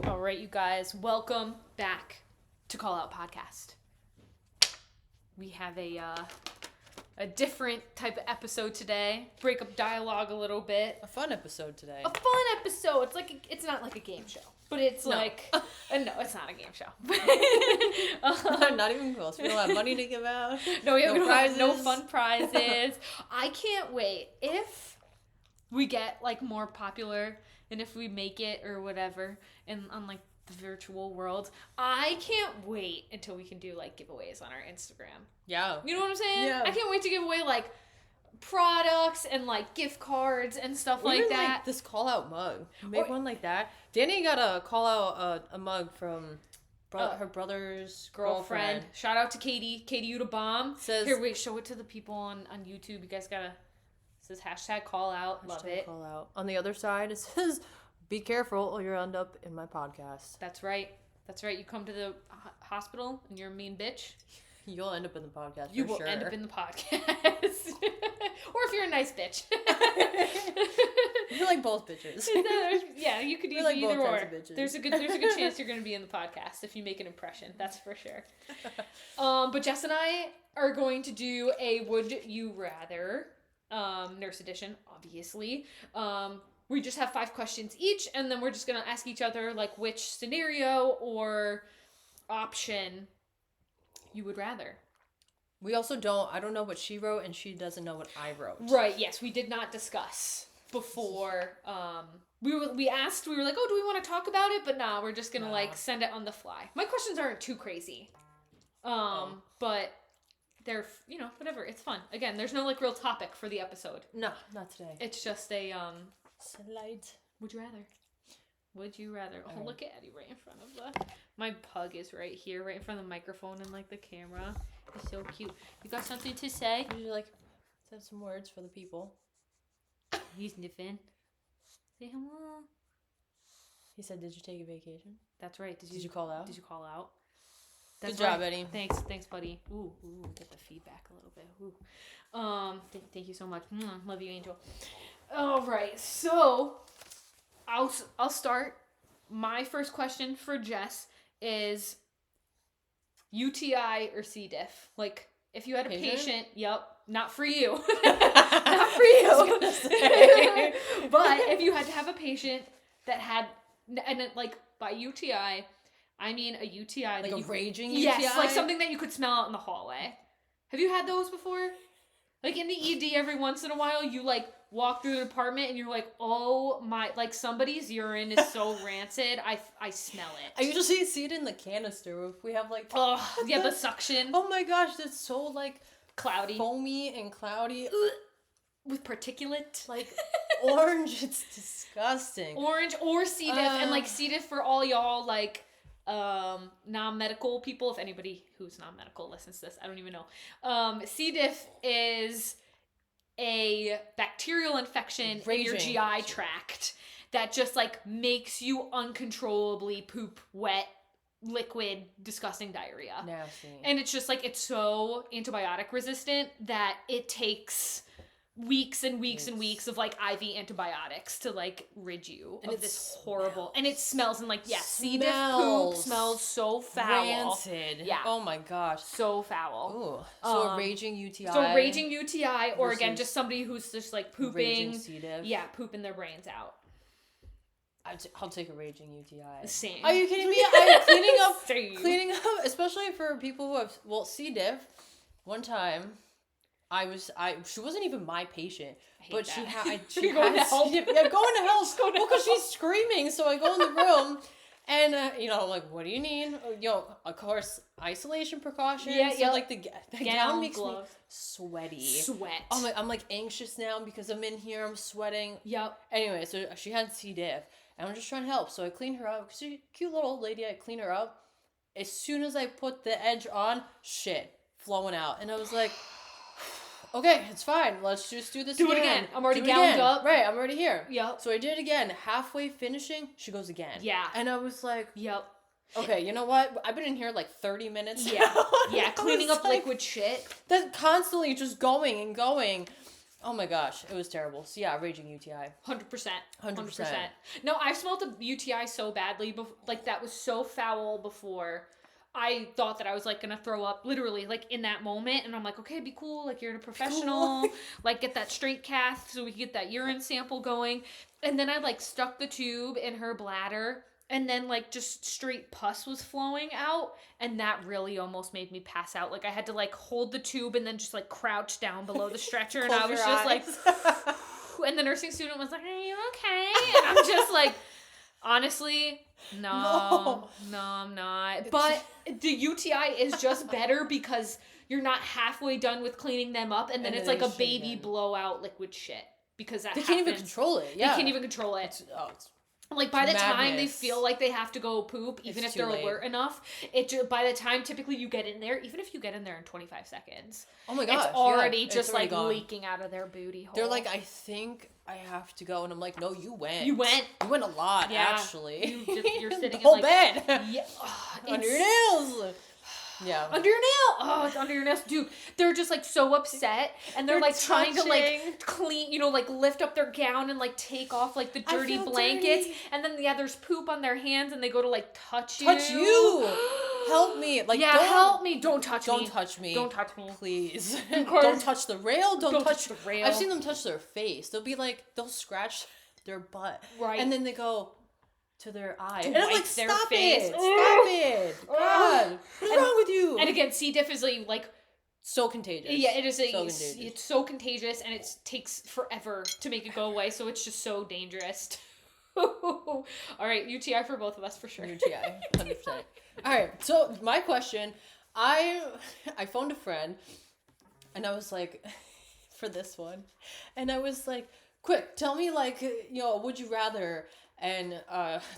All right, you guys, welcome back to Call Out Podcast. We have a different type of episode today. Break up dialogue a little bit. A fun episode today. A fun episode. It's not like a game show, but it's no, it's not a game show. Not even close. We don't have money to give out. No, we don't have no fun prizes. I can't wait if we get like more popular and if we make it or whatever on like the virtual world. I can't wait until we can do like giveaways on our Instagram. Yeah. You know what I'm saying? Yeah. I can't wait to give away like products and like gift cards and stuff like that. Like this call out mug. Make one like that. Dani got a call out a mug from her brother's girlfriend. Shout out to Katie. Katie, you the bomb. Says, here, wait, show it to the people on YouTube. You guys gotta. It says hashtag call out. Love it. Call out. On the other side, it says, be careful or you'll end up in my podcast. That's right. That's right. You come to the hospital and you're a mean bitch. You'll end up in the podcast. You will end up in the podcast. Or if you're a nice bitch. You're like both bitches. Yeah, you could use like either both or. types of There's a good chance you're going to be in the podcast if you make an impression. That's for sure. But Jess and I are going to do a Would You Rather Nurse Edition, obviously. We just have 5 questions each, and then we're just going to ask each other like which scenario or option you would rather. We also I don't know what she wrote, and she doesn't know what I wrote. Right, yes, we did not discuss before. We asked, we were like, oh, do we want to talk about it? But nah, we're just gonna like send it on the fly. My questions aren't too crazy. But they're, whatever, it's fun. Again, there's no like real topic for the episode. No, not today. It's just a, Slide. Would you rather? Would you rather? Oh, look at Eddie right in front of my pug is right here, right in front of the microphone and like the camera. He's so cute. You got something to say? Would you like to have some words for the people? He's sniffing. Say hello. He said, did you take a vacation? That's right. Did you call out? Did you call out? Good job, Eddie. Thanks, buddy. Ooh, get the feedback a little bit. Ooh. Thank you so much. Love you, Angel. All right, so I'll start. My first question for Jess is UTI or C. diff. Like, if you had a patient, not for you. Not for you. But if you had to have a patient that had, and like by UTI, I mean a UTI. Like a raging UTI? Yes, like something that you could smell out in the hallway. Have you had those before? Like in the ED every once in a while, you like walk through the department and you're like, oh my, like somebody's urine is so rancid. I smell it. I usually see it in the canister if we have like... Oh, yeah, the suction. Oh my gosh, that's so like... Cloudy. Foamy and cloudy. With particulate. Like orange, it's disgusting. Orange or C. diff. And like C. diff for all y'all like... non-medical people, if anybody who's non-medical listens to this, I don't even know. C. diff is a bacterial infection in your GI tract that just like makes you uncontrollably poop wet, liquid, disgusting diarrhea. Nasty. And it's just like, it's so antibiotic resistant that it takes weeks and weeks and weeks of like IV antibiotics to like rid you of this horrible, and it smells and like C. diff poop smells so foul, rancid. Yeah. Oh my gosh, so foul. Ooh. So a raging UTI. So a raging UTI, or again just somebody who's just like pooping. Raging C. diff. Yeah, pooping their brains out. I'll take a raging UTI. Same. Are you kidding me? I'm cleaning up, especially for people who have C. diff. One time. She wasn't even my patient, but she had C. diff. Yeah, going to help. Well, because she's screaming, so I go in the room, and I'm like, what do you need? Of course, isolation precautions. Yeah. Like the gown makes me sweaty. Sweat. I'm like anxious now because I'm in here. I'm sweating. Yep. Anyway, so she had C. diff, and I'm just trying to help. So I clean her up. She's a cute little old lady. I clean her up. As soon as I put the edge on, shit flowing out, and I was like. Okay, it's fine. Let's just do this again. Do it again. I'm already gowned up. Right, I'm already here. Yep. So I did it again. Halfway finishing, she goes again. Yeah. And I was like... Yep. Okay, you know what? I've been in here like 30 minutes Yeah. Yeah, cleaning up liquid shit. That's constantly just going and going. Oh my gosh, it was terrible. So yeah, raging UTI. 100%. 100%. No, I've smelled a UTI so badly, like that was so foul before. I thought that I was like gonna throw up literally like in that moment, and I'm like, okay, be cool, like you're a professional, cool. Like get that straight cast so we can get that urine sample going. And then I like stuck the tube in her bladder, and then like just straight pus was flowing out, and that really almost made me pass out. Like I had to like hold the tube and then just like crouch down below the stretcher, and I was just like and the nursing student was like, are you okay? And I'm just like, honestly, no, I'm not. But the UTI is just better because you're not halfway done with cleaning them up, and then it's like a baby blowout liquid shit. Because that happens. Can't even control it. Yeah. They can't even control it. It's like by the time they feel like they have to go poop, even if they're alert enough, by the time typically you get in there, even if you get in there in 25 seconds, oh my gosh, it's already just like leaking out of their booty hole. They're like, I think I have to go, and I'm like, no, you went. You went a lot, actually. You're sitting the whole in bed. Yeah, under your nails. Yeah. Under your nail. Oh, it's under your nails. Dude, they're just like so upset, and they're like trying to like clean, you know, like lift up their gown and like take off like the dirty blankets. Dirty. And then there's poop on their hands, and they go to like touch you. Help me. Like, help me. Don't touch me. Don't touch me. Don't touch me. Please. Don't touch the rail. Don't touch the rail. I've seen them touch their face. They'll scratch their butt. Right. And then they go to their eye. And I'm like, stop it. Stop it. God. What's wrong with you? And again, C. diff is like so contagious. Yeah, it is. It's so contagious, and it takes forever to make it go away, so it's just so dangerous. All right, UTI for both of us for sure. UTI, 100%. All right, so my question, I phoned a friend, and I was like, for this one, and I was like, quick, tell me like, would you rather? And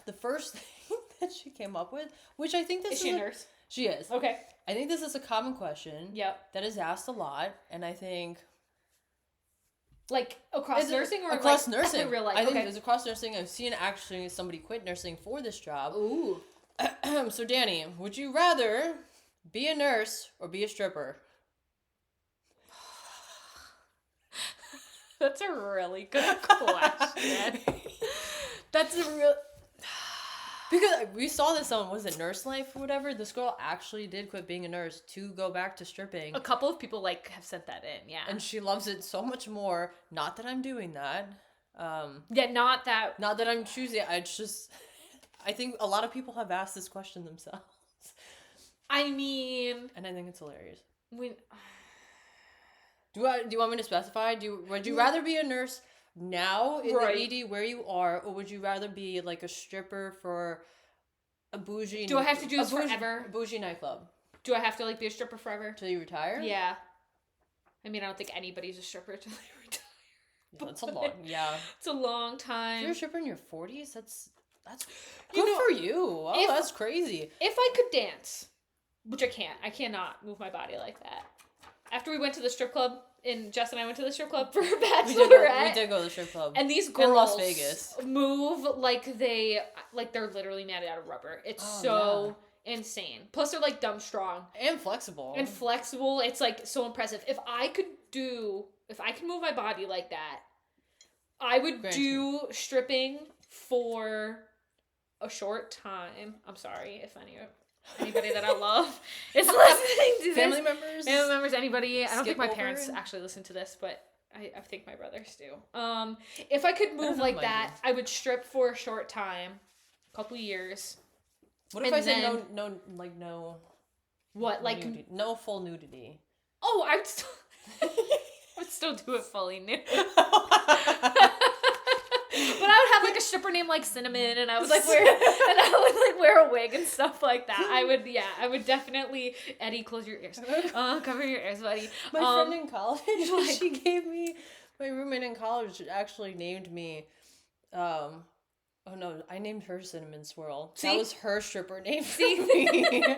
the first thing that she came up with, which I think is she a nurse? She is. Okay. I think this is a common question. Yep. That is asked a lot, and I think like across nursing or across like nursing. In real life? I think it's across nursing. I've seen actually somebody quit nursing for this job. Ooh. So Dani, would you rather be a nurse or be a stripper? That's a really good question. That's a real... Because we saw this on, was it Nurse Life or whatever? This girl actually did quit being a nurse to go back to stripping. A couple of people like have sent that in, yeah. And she loves it so much more. Not that I'm doing that. Not that I'm choosing. I think a lot of people have asked this question themselves. I mean... And I think it's hilarious. Do you want me to specify? Would you rather be a nurse now in the ED where you are, or would you rather be like a stripper for a bougie? Do I have to do this forever? Bougie nightclub. Do I have to like be a stripper forever till you retire? Yeah. I mean, I don't think anybody's a stripper till they retire. Yeah, that's a long. Yeah, it's a long time. If you're a stripper in your 40s, that's good for you. Oh, that's crazy. If I could dance, which I can't, I cannot move my body like that. After we went to the strip club, Jess and I went to the strip club for a bachelorette. We did go to the strip club. And these girls in Las Vegas move like they're literally made out of rubber. It's insane. Plus they're like dumb strong. And flexible. It's like so impressive. If I could move my body like that, I would do stripping for a short time. I'm sorry if anybody that I love is listening to this. Family members, anybody. I don't think my parents actually listen to this, but I think my brothers do. If I could move like that, I would strip for a short time, a couple years. What if I said no? What, like nudity, no full nudity? Oh, I would still do it fully nude. But I would have like a stripper named like Cinnamon, and I would wear a wig and stuff like that. I would definitely. Eddie, close your ears. Cover your ears, buddy. My friend in college, she gave me. My roommate in college actually named me. Oh no, I named her Cinnamon Swirl. See? That was her stripper name. See me.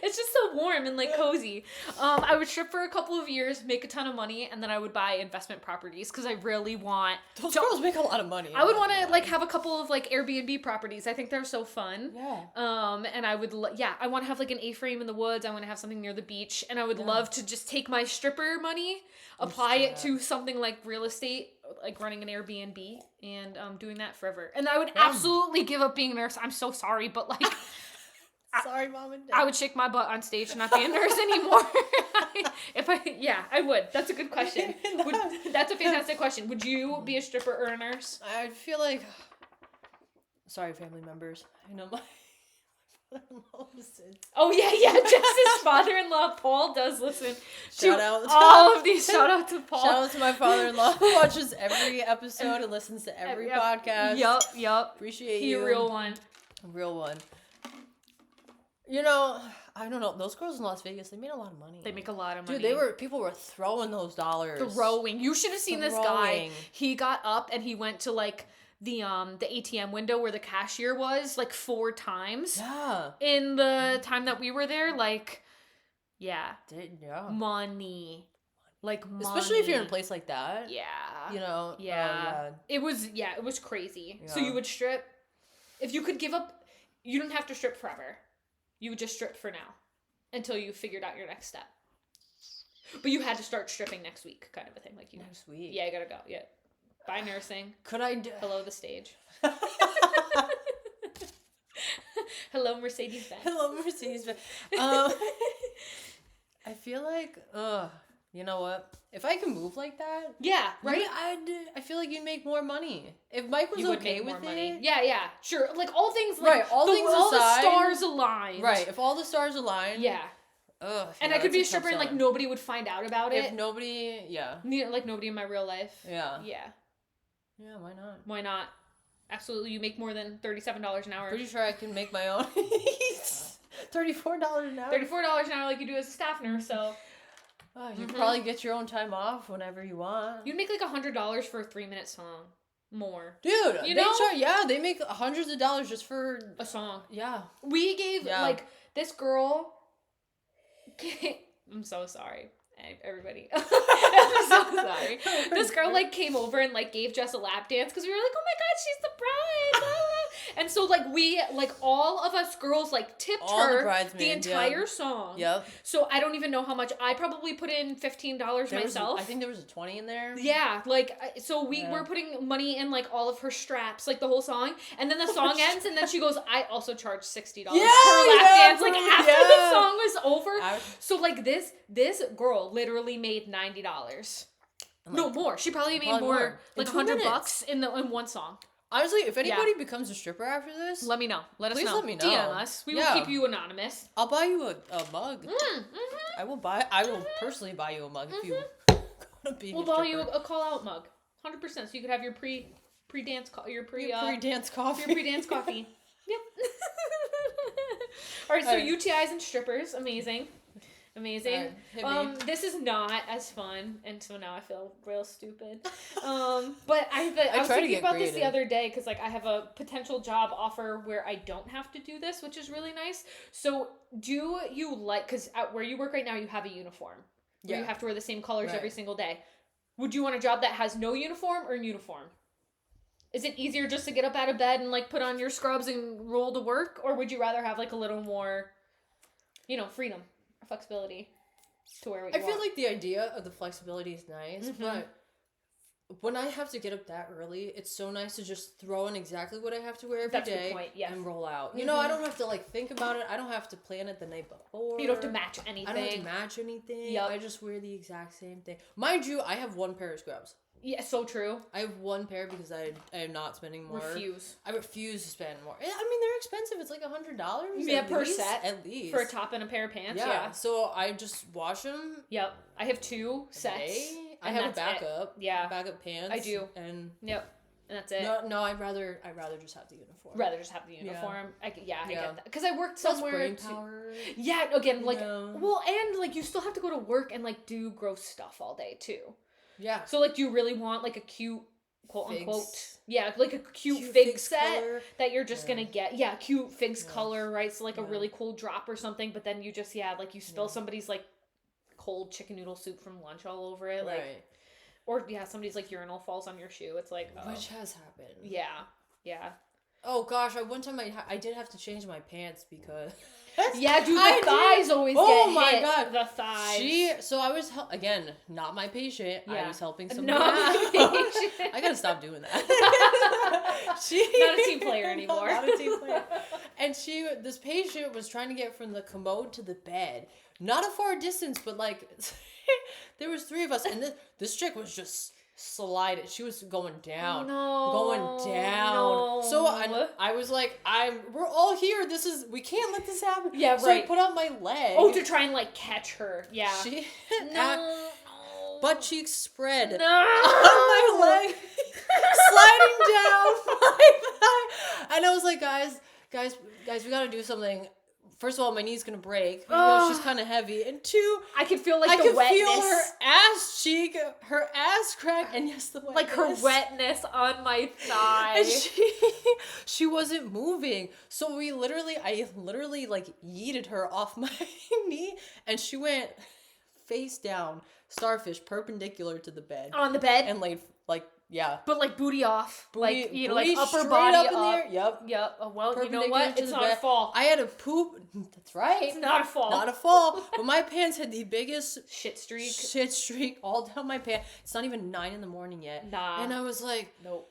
It's just so warm and like cozy. I would strip for a couple of years, make a ton of money, and then I would buy investment properties because I really want. Those girls make a lot of money. I would want to like have a couple of like Airbnb properties. I think they're so fun. Yeah. And I would I want to have like an A-frame in the woods. I want to have something near the beach, and I would love to just take my stripper money, apply it to something like real estate, like running an Airbnb, and doing that forever. And I would absolutely give up being a nurse. I'm so sorry, but like. Sorry, Mom and Dad. I would shake my butt on stage and not be a nurse anymore. I would. That's a good question. That's a fantastic question. Would you be a stripper or a nurse? I feel like, sorry, family members. I know my father-in-law listens. Oh yeah. Jess's father-in-law Paul does listen. Shout out to all of these. Shout out to Paul. Shout out to my father-in-law who watches every episode and listens to every podcast. Yup. Appreciate you. You. A real one. A real one. You know, I don't know. Those girls in Las Vegas, they made a lot of money. They make a lot of money. Dude, people were throwing those dollars. You should have seen this guy. He got up and he went to like the ATM window where the cashier was like 4 times. Yeah. In the time that we were there, like, yeah. Money. Like money. Especially if you're in a place like that. Yeah. You know. Yeah. It was crazy. Yeah. So you would strip. If you could give up, you don't have to strip forever. You would just strip for now until you figured out your next step. But you had to start stripping next week, kind of a thing. Like next week? Yeah, you gotta go. Yeah. Bye, nursing. Could I do... Hello, the stage. Hello, Mercedes-Benz. Hello, Mercedes-Benz. I feel like, you know what? If I can move like that, yeah, right. I feel like you'd make more money. If Mike was okay with it, yeah, sure. Like all things, like, right? All the stars aligned, right? If all the stars aligned, yeah. And I could be a stripper and like nobody would find out about it. If nobody, like nobody in my real life, yeah. Why not? Why not? Absolutely, you make more than $37 an hour. Pretty sure I can make my own. $34 an hour. $34 an hour, like you do as a staff nurse. So. Oh, you probably get your own time off whenever you want. You'd make like $100 for a 3-minute song. More. Dude, they make hundreds of dollars just for a song. Yeah. We gave like this girl. I'm so sorry. Everybody. I'm so sorry. This girl like came over and like gave Jess a lap dance because we were like, oh my god, she's the bride. And so like we like all of us girls like tipped her the entire song. Yep. So I don't even know how much. I probably put in $15 myself. I think there was a 20 in there. Yeah, like so we were putting money in like all of her straps, like the whole song, and then the song ends, and then she goes, I also charged $60 per lap dance. Like after the song was over. So like this girl literally made $90. No, more. She probably made more, like $100 in one song. Honestly, if anybody becomes a stripper after this, let me know. Let us know. Please let me know. DM us. We will keep you anonymous. I'll buy you a mug. Mm-hmm. I will personally buy you a mug if you want to be. We'll buy you a call out mug, 100%. So you could have your pre-dance coffee. Your pre-dance coffee. Yep. All right. So UTIs and strippers, amazing. Right, this is not as fun, and so now I feel real stupid. But I was thinking about this the other day because like I have a potential job offer where I don't have to do this, which is really nice. So do you like, because at where you work right now you have a uniform where you have to wear the same colors every single day. Would you want a job that has no uniform or uniform? Is it easier just to get up out of bed and like put on your scrubs and roll to work, or would you rather have like a little more, freedom? Flexibility to wear what you want. I feel like the idea of the flexibility is nice, but when I have to get up that early, it's so nice to just throw in exactly what I have to wear every day and roll out. You know, I don't have to like think about it. I don't have to plan it the night before. You don't have to match anything. I don't have to match anything. Yep. I just wear the exact same thing. Mind you, I have one pair of scrubs. Yeah, so true. I have one pair because I am not spending more. I refuse to spend more. I mean, they're expensive. It's like $100. Yeah, per set. At least. For a top and a pair of pants. Yeah. So I just wash them. Yep. I have 2 sets. I have a backup. Yeah. Backup pants. I do. And yep. And that's it. No, I'd rather just have the uniform. I get that. Because I worked somewhere brain power. Yeah, again, like, well, and like you still have to go to work and like do gross stuff all day too. Yeah. So like, do you really want like a cute quote figs. unquote. Yeah, like a cute fig set color. that you're just gonna get. Yeah, cute figs color, right? So like a Yeah. really cool drop or something, but then you just like you spill somebody's like cold chicken noodle soup from lunch all over it, like, Right. or somebody's like urinal falls on your shoe. It's like, oh. Which has happened. Yeah. Oh gosh, one time I did have to change my pants because. Yeah, dude, the thighs always get hit. Oh my god, the thighs. So I was again not my patient. Yeah. I was helping somebody out. I gotta stop doing that. Not a team player anymore. Not a team player. And this patient was trying to get from the commode to the bed, not a far distance, but like there was 3 of us, and this chick was just sliding. She was going down. Going down. No. So I was like, we're all here. We can't let this happen. Yeah, right. So I put out my leg. Oh, to try and like catch her. Yeah. Butt cheeks spread on my leg, sliding down my thigh. And I was like, guys, we gotta do something. First of all, my knee's gonna break. She's kind of heavy, and 2, I could feel like the wetness. Feel her ass cheek, her ass crack, and yes, the wetness. Like her wetness on my thigh. And she wasn't moving. So I literally like yeeted her off my knee, and she went face down, starfish, perpendicular to the bed. On the bed, and laid like. Yeah. But like booty off. Booty, like, you know, like upper body up. In there. Yep. Oh, well, you know what? It's not a fall. I had a poop. That's right. It's not a fall. Not a fall. But my pants had the biggest shit streak all down my pants. It's not even 9 a.m. yet. Nah. And I was like, nope.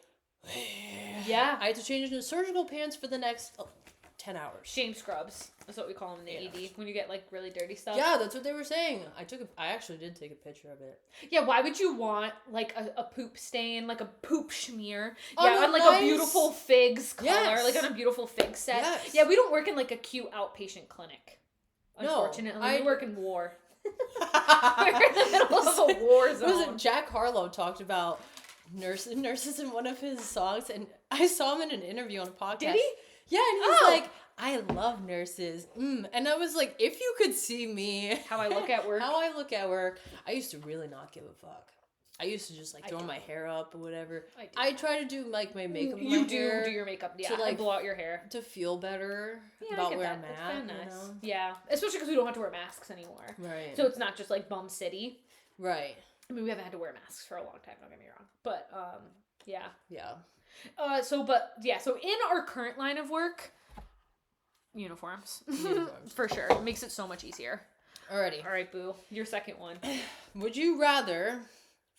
Yeah. I had to change into surgical pants for the next 10 hours. Shame scrubs. That's what we call them in the ED. When you get like really dirty stuff. Yeah, that's what they were saying. I actually did take a picture of it. Yeah, why would you want like a poop stain, like a poop smear? Yeah, on like a beautiful figs color, like on a beautiful fig set. Yes. Yeah, we don't work in like a cute outpatient clinic. Unfortunately, we work in war. We're in the middle of a war zone. Was it Jack Harlow talked about nurses in one of his songs, and I saw him in an interview on a podcast. Did he? Yeah, and he's like, I love nurses. And I was like, if you could see me. How I look at work. I used to really not give a fuck. I used to just like throw my hair up or whatever. I try to do like my makeup. You do your makeup, yeah. To like blow out your hair. To feel better about where I'm at. Nice. You know? Yeah. Especially because we don't have to wear masks anymore. Right. So it's not just like bum city. Right. I mean, we haven't had to wear masks for a long time, don't get me wrong. But, yeah. Yeah. So in our current line of work, uniforms. For sure. It makes it so much easier. Alrighty. All right, boo. Your second one. Would you rather,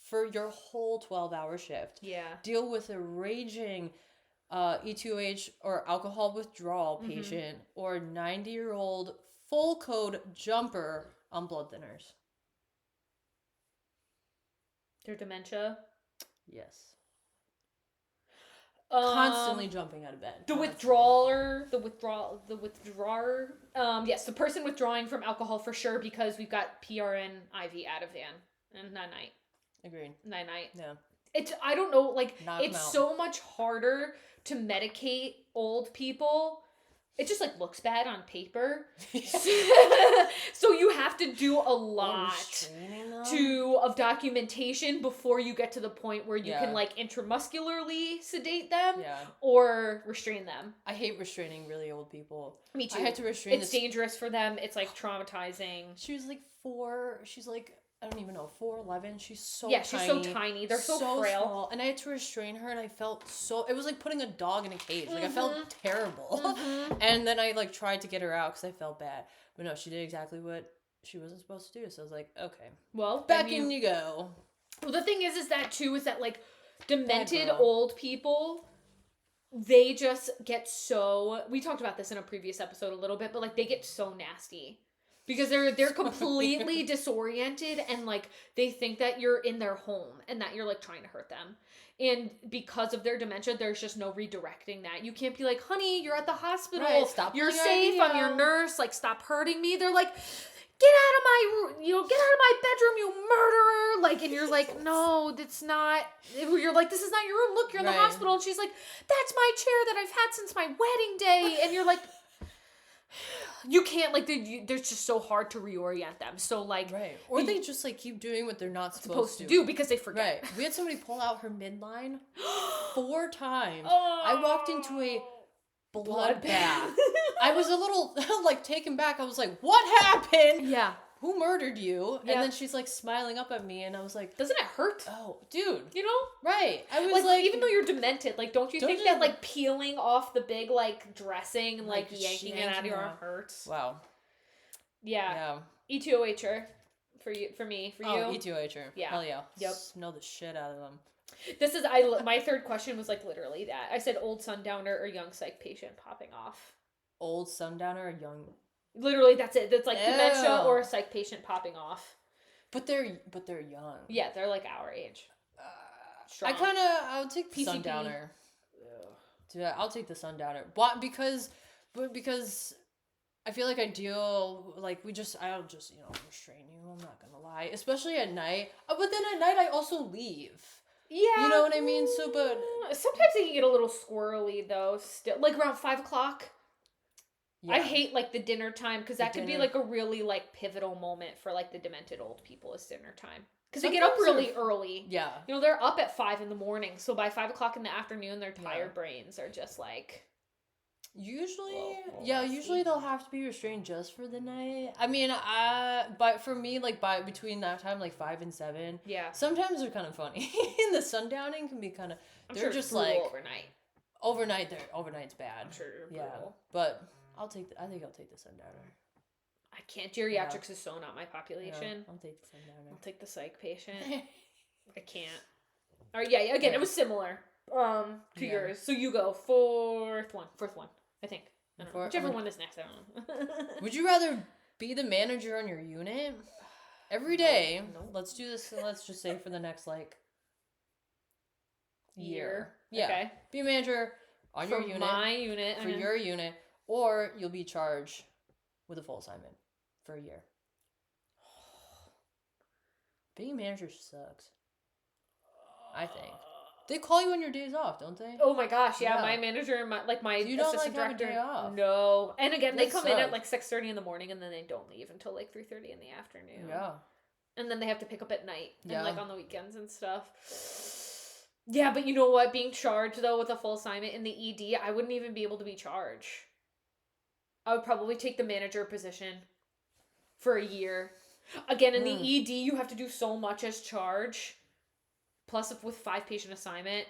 for your whole 12-hour shift, deal with a raging E2H or alcohol withdrawal patient or 90-year-old full code jumper on blood thinners? Their dementia? Yes. Constantly jumping out of bed. The withdrawer. Yes, the person withdrawing from alcohol for sure, because we've got PRN, IV, Ativan, and night. Agreed. Night. Yeah. I don't know, like, it's so much harder to medicate old people. It just like looks bad on paper. So you have to do a lot of documentation before you get to the point where you can like intramuscularly sedate them or restrain them. I hate restraining really old people. Me too. I had to restrain. It's dangerous for them. It's like traumatizing. She was like 4. She's like, I don't even know, 4'11". She's so tiny. She's so tiny. They're so frail. Small. And I had to restrain her, and I felt it was like putting a dog in a cage. Like, I felt terrible. And then I like tried to get her out because I felt bad. But no, she did exactly what she wasn't supposed to do. So I was like, okay. Well, back in you go. Well, the thing is that like demented old people, they just get so, we talked about this in a previous episode a little bit, but like they get so nasty. Because they're completely disoriented, and like they think that you're in their home and that you're like trying to hurt them. And because of their dementia, there's just no redirecting that. You can't be like, honey, you're at the hospital. Right, stop. You're safe. I'm your nurse. Like, stop hurting me. They're like, get out of my bedroom, you murderer. Like, and you're like, no, that's not. You're like, this is not your room. Look, you're in the hospital. And she's like, that's my chair that I've had since my wedding day. And you're like, you can't, like, they're just so hard to reorient them. So, like... Right. Or they just, like, keep doing what they're not supposed to do because they forget. Right. We had somebody pull out her midline 4 times. Oh, I walked into a bloodbath. I was a little, like, taken back. I was like, what happened? Yeah. Who murdered you? Yeah. And then she's, like, smiling up at me, and I was like... Doesn't it hurt? Oh, dude. You know? Right. I was like... Even though you're demented, like, don't you think that, like, peeling off the big, like, dressing and, like yanking it out of your arm hurts? Wow. Yeah. E2OHer. For you. Oh, E2OHer. Yeah. Hell yeah. Yep. Know the shit out of them. This is, my third question was, like, literally that. I said old sundowner or young psych patient popping off. Old sundowner or young... Literally, that's it. That's like dementia or a psych patient popping off. But they're young. Yeah, they're like our age. I'll take the sundowner. Dude, I'll take the sundowner. What? Because I feel like I deal, like, I'll just, restrain you. I'm not gonna lie. Especially at night. But then at night I also leave. Yeah. You know what I mean? So, but... Sometimes they can get a little squirrely, though, still. Like, around 5 o'clock. Yeah. I hate, like, the dinner time, because that could be, like, a really, like, pivotal moment for, like, the demented old people is dinner time. Because they get up really early. Yeah. You know, they're up at 5 in the morning, so by 5 o'clock in the afternoon, their tired brains are just, like... Usually they'll have to be restrained just for the night. I mean, but for me, like, between that time, like, 5 and 7... Yeah. Sometimes they're kind of funny. The sundowning can be kind of... They're just, like... Overnight's bad. I'm sure you're brutal. But... I think I'll take the sundowner. I can't. Geriatrics is so not my population. Yeah, I'll take the sundowner. I'll take the psych patient. I can't. All right, yeah. Again, it was similar to yours. So you go fourth one, I think. I don't know. Whichever one is next, I don't know. Would you rather be the manager on your unit every day? No. Let's do this. Let's just say for the next, like, year. Yeah. Okay. Be a manager on your unit. My unit. For your unit. Or you'll be charged with a full assignment for a year. Being a manager sucks. I think. They call you on your days off, don't they? Oh my gosh, yeah. My manager and my assistant director. Day off. No. And again, they come in at like 6:30 in the morning and then they don't leave until like 3:30 in the afternoon. Yeah. And then they have to pick up at night and like on the weekends and stuff. Yeah, but you know what? Being charged though with a full assignment in the ED, I wouldn't even be able to be charged. I would probably take the manager position for a year. Again, in the ED, you have to do so much as charge. Plus, if with 5 patient assignment,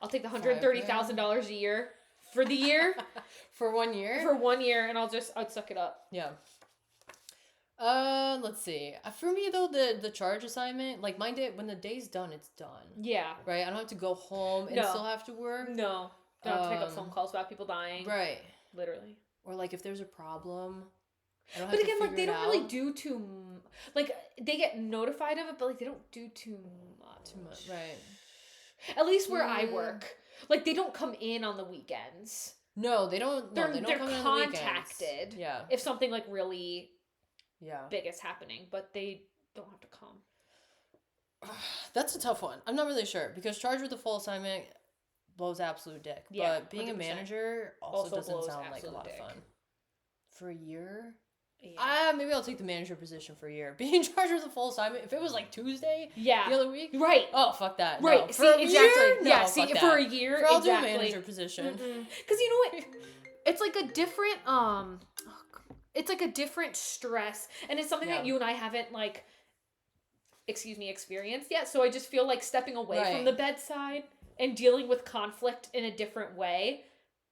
I'll take the $130,000 a year for the year. For 1 year? For 1 year, and I'd suck it up. Yeah. Let's see. For me, though, the charge assignment, like, my day, when the day's done, it's done. Yeah. Right? I don't have to go home and still have to work. No. Don't have to pick up phone calls about people dying. Right. Literally. Or, like, if there's a problem, I don't have to figure it out. But again, like, they don't really do too... Like, they get notified of it, but, like, they don't do too much. Too much, right. At least where I work. Like, they don't come in on the weekends. No, they don't. They're contacted if something, like, really big is happening, but they don't have to come. That's a tough one. I'm not really sure, because charged with a full assignment... blows absolute dick. Yeah, but being 100%. A manager also doesn't sound like a lot of fun. For a year? Yeah. Maybe I'll take the manager position for a year. Being in charge of the full assignment, if it was like Tuesday the other week. Right. Oh, fuck that. Right. No. See, exactly. No, see, for a year, I'll do a manager position. Because you know what? It's like a different, it's like a different stress. And it's something that you and I haven't, like, experienced yet. So I just feel like stepping away from the bedside and dealing with conflict in a different way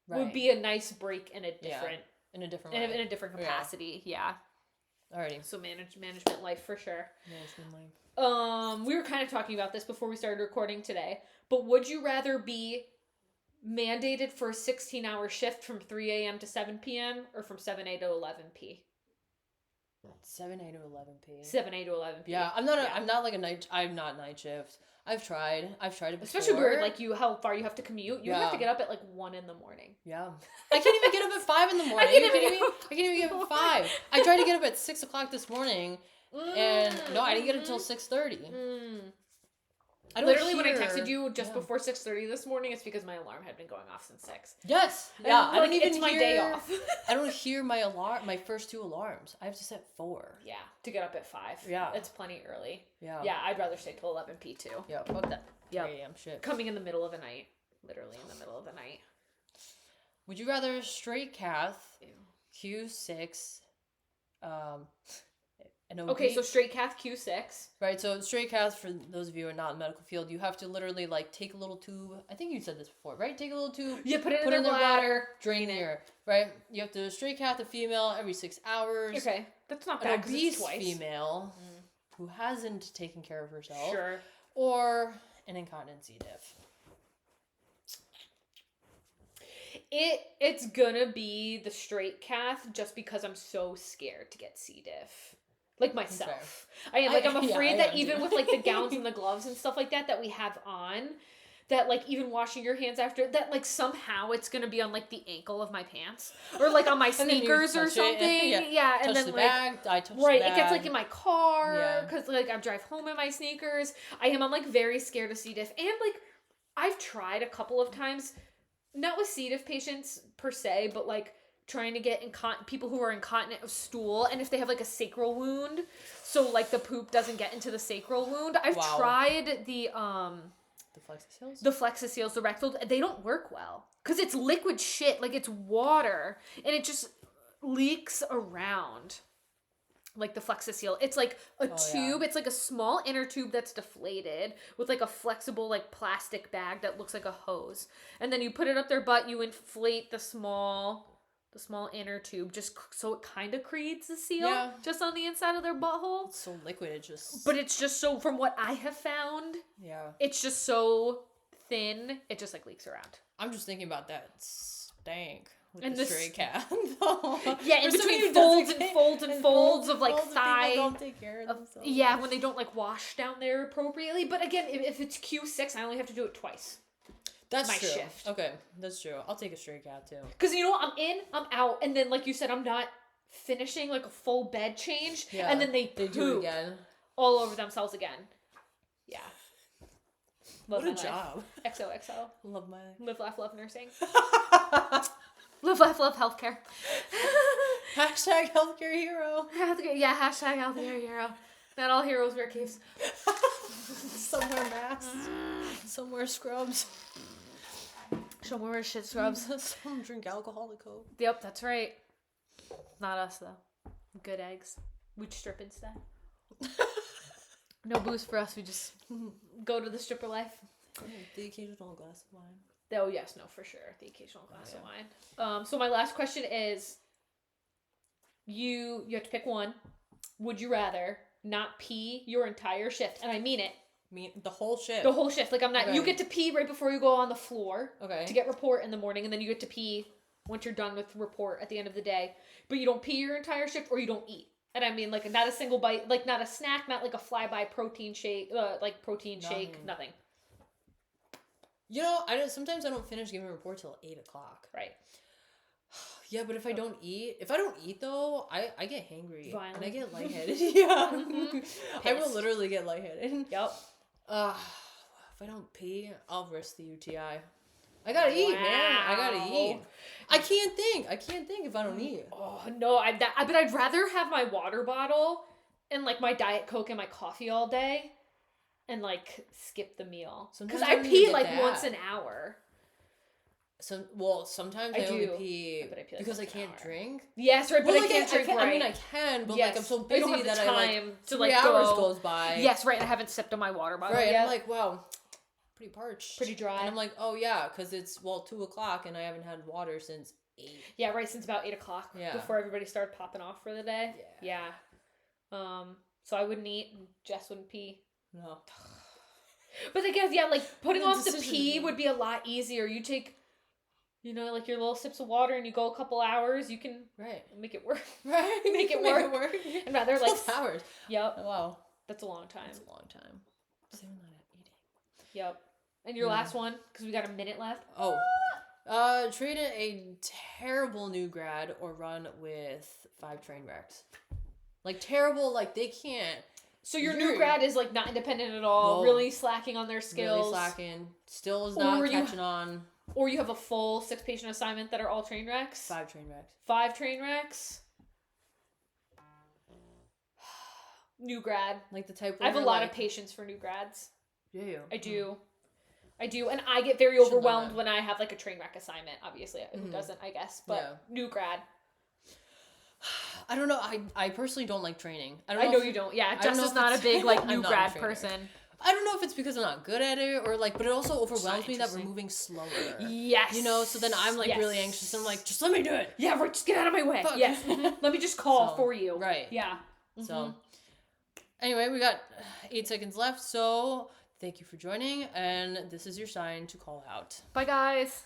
would be a nice break in a different in a different way. In a different capacity. Yeah. Alrighty. So management life for sure. Management life. We were kind of talking about this before we started recording today, but would you rather be mandated for a 16-hour shift from 3 a.m. to 7 p.m. or from 7 a.m. to 11 p.m.? 7 a to 11 p. 7 a to 11 p. Yeah, I'm not like a night. I'm not night shift. I've tried it before. Especially where like how far you have to commute. You have to get up at like 1 a.m. Yeah, I can't even get up at 5 a.m. Are you kidding me? I can't even get up at 5. I tried to get up at 6 o'clock this morning, and no, I didn't get up until 6:30. Literally, when I texted you just before 6:30 this morning, it's because my alarm had been going off since 6. Yes. Yeah. I don't even it's my day off. I don't hear my first 2 alarms. I have to set 4. Yeah, to get up at 5. Yeah. It's plenty early. Yeah. Yeah, I'd rather stay till 11 p too. Yeah, fuck that. Yeah. 3 a.m. shit. Coming in the middle of the night. Literally in the middle of the night. Would you rather straight cath, Q6, an OB? Okay, so straight cath Q6. Right, so straight cath, for those of you who are not in the medical field, you have to literally, like, take a little tube. I think you said this before, right? Take a little tube. Yeah, put it in the bladder. Drain here, right? You have to straight cath a female every 6 hours. Okay, that's not bad because it's twice. Female who hasn't taken care of herself. Sure. Or an incontinent C. diff. It's gonna be the straight cath just because I'm so scared to get C. diff. Like myself. I am. Like, I'm afraid that even with, like, the gowns and the gloves and stuff like that we have on, that, like, even washing your hands after, that, like, somehow it's gonna be on, like, the ankle of my pants. Or, like, on my sneakers or something. Yeah, and then, the like... bag. I touch the right, bag. it gets, like, in my car. Because, like, I drive home in my sneakers. I'm, like, very scared of C. diff. And, like, I've tried a couple of times, not with C. diff patients, per se, but, like, trying to get people who are incontinent of stool, and if they have, like, a sacral wound, so, like, the poop doesn't get into the sacral wound. I've tried the Flexi-Seals? The Flexi-Seals, the rectal, they don't work well. Because it's liquid shit, like, it's water, and it just leaks around. Like the Flexi-Seal. It's like a tube. It's like a small inner tube that's deflated with, like, a flexible, like, plastic bag that looks like a hose. And then you put it up their butt, you inflate the small inner tube just so it kind of creates a seal just on the inside of their butthole. It's so liquid, But it's just so, from what I have found, it's just so thin, it just, like, leaks around. I'm just thinking about that stank with the stray cat. Yeah, in between folds and folds and folds of, like, thigh. People don't take care of themselves. Yeah, when they don't, like, wash down there appropriately. But again, if it's Q6, I only have to do it twice. That's true. Shift. Okay, that's true. I'll take a straight cat too. Because, you know, I'm in, I'm out, and then, like you said, I'm not finishing, like, a full bed change, and then they do it again. All over themselves again. Yeah. Love what a job. XOXO. Love my life. Live, laugh, love nursing. Live, laugh, love healthcare. Hashtag healthcare hero. Yeah, hashtag healthcare hero. Not all heroes wear capes. Some wear masks. Some wear scrubs. Some wear shit scrubs. Some drink alcohol to cope. Yep, that's right. Not us, though. Good eggs. We'd strip instead. No booze for us. We just go to the stripper life. The occasional glass of wine. Oh, yes. No, for sure. The occasional glass of wine. So my last question is, you have to pick one. Would you rather not pee your entire shift? And I mean it. The whole shift. The whole shift. Like, I'm not... Okay. You get to pee right before you go on the floor. Okay. To get report in the morning, and then you get to pee once you're done with report at the end of the day. But you don't pee your entire shift, or you don't eat. And I mean, like, not a single bite, like, not a snack, not like a flyby protein shake, shake, nothing. You know, sometimes I don't finish giving a report till 8 o'clock. Right. Yeah, but if I don't eat though, I get hangry. Violent. And I get lightheaded. Yeah. I will literally get lightheaded. Yep. If I don't pee, I'll risk the UTI. I gotta eat, man. I gotta eat. I can't think if I don't eat. Oh, no. But I'd rather have my water bottle and, like, my Diet Coke and my coffee all day and, like, skip the meal. Because I pee, like, once an hour. Sometimes I only pee because I can't drink. Yes, right, but I can't drink, right. I mean, I can, but, like, I'm so busy that I, like, 3 hours goes by. Yes, right, and I haven't sipped on my water bottle yet. Right, and I'm like, wow, pretty parched. Pretty dry. And I'm like, oh, yeah, because it's, 2 o'clock, and I haven't had water since 8. Yeah, right, since about 8 o'clock. Yeah. Before everybody started popping off for the day. Yeah. So I wouldn't eat, and Jess wouldn't pee. No. But I guess, like, putting off the pee would be a lot easier. You take... You know, like, your little sips of water and you go a couple hours, you can make it work. Right. Make it work. And rather, like... hours. Yep. Oh, wow. That's a long time. That's a long time. Same not eating. Yep. And your last one, because we got a minute left. Train a terrible new grad or run with 5 train wrecks. Like, terrible, like, they can't So your new grad is like not independent at all, really slacking on their skills. Really slacking. Still is not catching on. Or you have a full 6-patient assignment that are all train wrecks. 5 train wrecks. 5 train wrecks. New grad. Like the type I have a lot of patience for new grads. Do you? I do. I do. And I get very overwhelmed when I have like a train wreck assignment. Obviously. Who doesn't, I guess. But new grad. I don't know. I personally don't like training. I know you don't. Yeah, Jess is not a big like new grad person. I don't know if it's because I'm not good at it or like, but it also overwhelms me that we're moving slower. Yes. You know, so then I'm like really anxious. I'm like, just let me do it. Yeah, just get out of my way. Fuck. Yes. Let me just call for you. Right. Yeah. So, anyway, we got 8 seconds left. So, thank you for joining, and this is your sign to call out. Bye, guys.